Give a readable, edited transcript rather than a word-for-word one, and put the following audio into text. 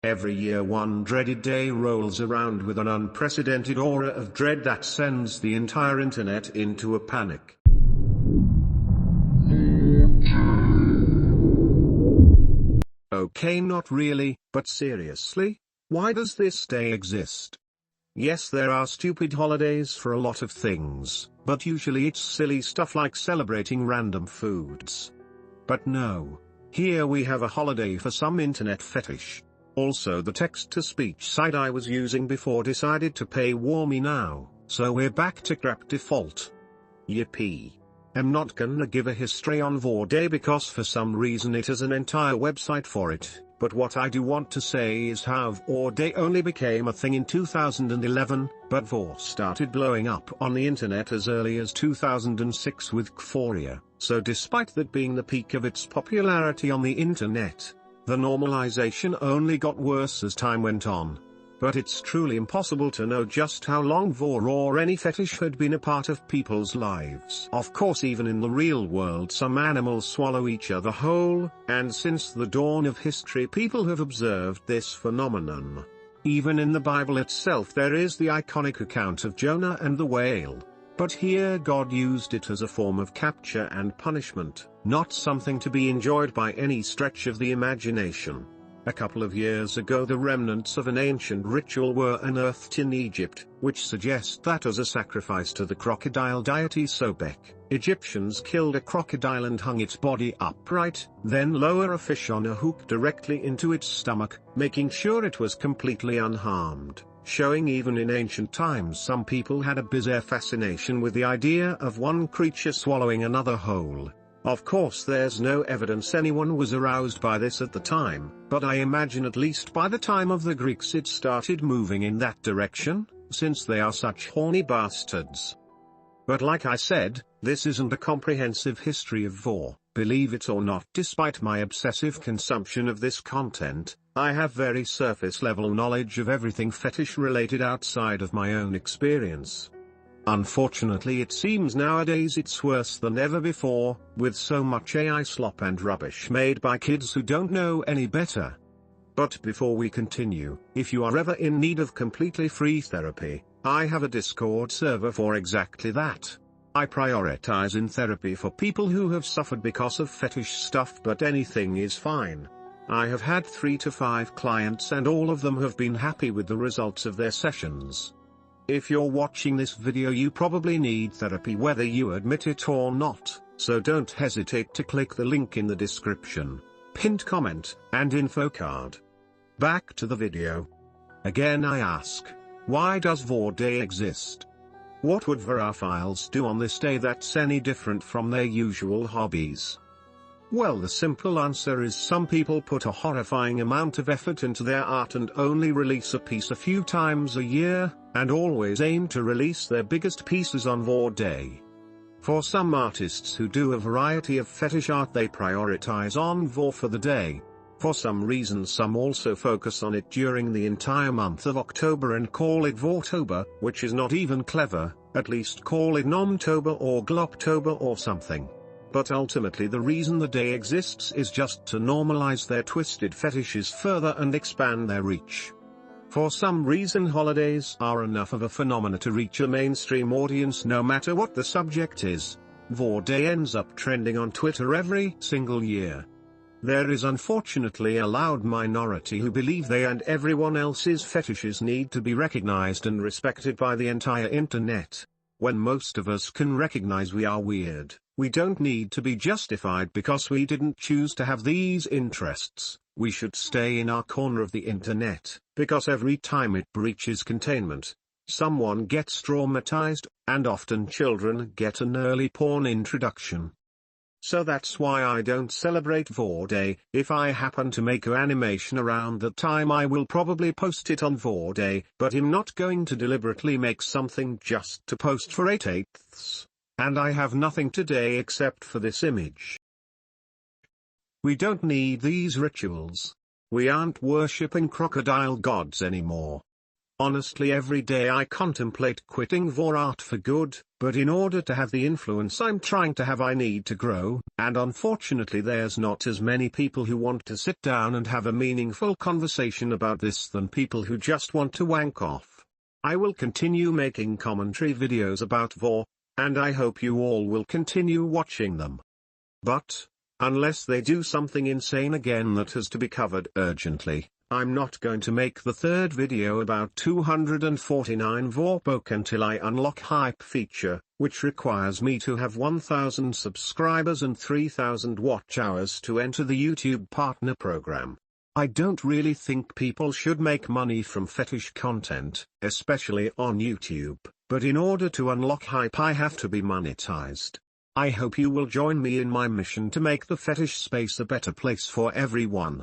Every year one dreaded day rolls around with an unprecedented aura of dread that sends the entire internet into a panic. Okay, not really, but seriously, why does this day exist? Yes, there are stupid holidays for a lot of things, but usually it's silly stuff like celebrating random foods. But no. Here we have a holiday for some internet fetish. Also, the text-to-speech site I was using before decided to paywall me now, so we're back to crap default. Yippee. I'm not gonna give a history on VORE Day because for some reason it has an entire website for it, but what I do want to say is how VORE Day only became a thing in 2011, but VORE started blowing up on the internet as early as 2006 with VORE, so despite that being the peak of its popularity on the internet, the normalization only got worse as time went on. But it's truly impossible to know just how long VORE or any fetish had been a part of people's lives. Of course, even in the real world some animals swallow each other whole, and since the dawn of history people have observed this phenomenon. Even in the Bible itself there is the iconic account of Jonah and the whale. But here God used it as a form of capture and punishment, not something to be enjoyed by any stretch of the imagination. A couple of years ago the remnants of an ancient ritual were unearthed in Egypt, which suggests that as a sacrifice to the crocodile deity Sobek, Egyptians killed a crocodile and hung its body upright, then lower a fish on a hook directly into its stomach, making sure it was completely unharmed, showing even in ancient times some people had a bizarre fascination with the idea of one creature swallowing another whole. Of course there's no evidence anyone was aroused by this at the time, but I imagine at least by the time of the Greeks it started moving in that direction, since they are such horny bastards. But like I said, this isn't a comprehensive history of VORE, believe it or not. Despite my obsessive consumption of this content, I have very surface level knowledge of everything fetish related outside of my own experience. Unfortunately it seems nowadays it's worse than ever before, with so much AI slop and rubbish made by kids who don't know any better. But before we continue, if you are ever in need of completely free therapy, I have a Discord server for exactly that. I prioritize in therapy for people who have suffered because of fetish stuff, but anything is fine. I have had 3 to 5 clients and all of them have been happy with the results of their sessions. If you're watching this video you probably need therapy whether you admit it or not, so don't hesitate to click the link in the description, pinned comment, and info card. Back to the video. Again I ask, why does VORE Day exist? What would vorophiles do on this day that's any different from their usual hobbies? Well, the simple answer is some people put a horrifying amount of effort into their art and only release a piece a few times a year, and always aim to release their biggest pieces on VORE Day. For some artists who do a variety of fetish art they prioritize on VORE for the day. For some reason some also focus on it during the entire month of October and call it VOREtober, which is not even clever, at least call it Nomtober or Gloptober or something. But ultimately the reason the day exists is just to normalize their twisted fetishes further and expand their reach. For some reason holidays are enough of a phenomena to reach a mainstream audience no matter what the subject is. VORE Day ends up trending on Twitter every single year. There is unfortunately a loud minority who believe they and everyone else's fetishes need to be recognized and respected by the entire internet. When most of us can recognize we are weird, we don't need to be justified because we didn't choose to have these interests. We should stay in our corner of the internet, because every time it breaches containment, someone gets traumatized, and often children get an early porn introduction. So that's why I don't celebrate VORE Day. If I happen to make an animation around that time I will probably post it on VORE Day, but I'm not going to deliberately make something just to post for 8/8. And I have nothing today except for this image. We don't need these rituals. We aren't worshipping crocodile gods anymore. Honestly, every day I contemplate quitting VORE art for good, but in order to have the influence I'm trying to have I need to grow, and unfortunately there's not as many people who want to sit down and have a meaningful conversation about this than people who just want to wank off. I will continue making commentary videos about VORE, and I hope you all will continue watching them. But, unless they do something insane again that has to be covered urgently, I'm not going to make the third video about 249 VORE poke until I unlock hype feature, which requires me to have 1000 subscribers and 3000 watch hours to enter the YouTube partner program. I don't really think people should make money from fetish content, especially on YouTube, but in order to unlock hype I have to be monetized. I hope you will join me in my mission to make the fetish space a better place for everyone.